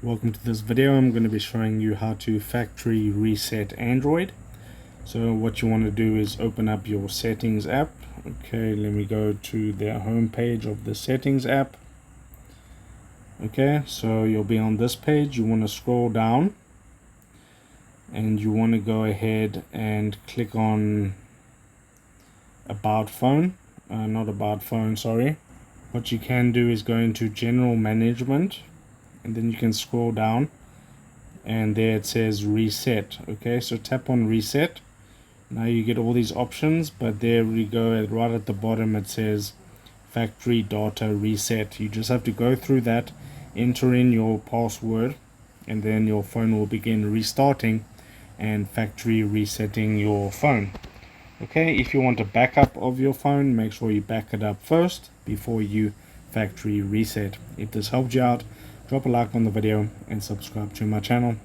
Welcome to this video. I'm going to be showing you how to factory reset Android. So what you want to do is open up your settings app. Okay, let me go to the home page of the settings app. Okay, so you'll be on this page. You want to scroll down and you want to go ahead and click on about phone. Not about phone, sorry. What you can do is go into general management, and then you can scroll down and there it says reset. Okay, so tap on reset. Now you get all these options, but there we go, right at the bottom it says factory data reset. You just have to go through that, enter in your password, and then your phone will begin restarting and factory resetting your phone. Okay, if you want a backup of your phone, make sure you back it up first before you factory reset. If this helped you out, drop a like on the video and subscribe to my channel.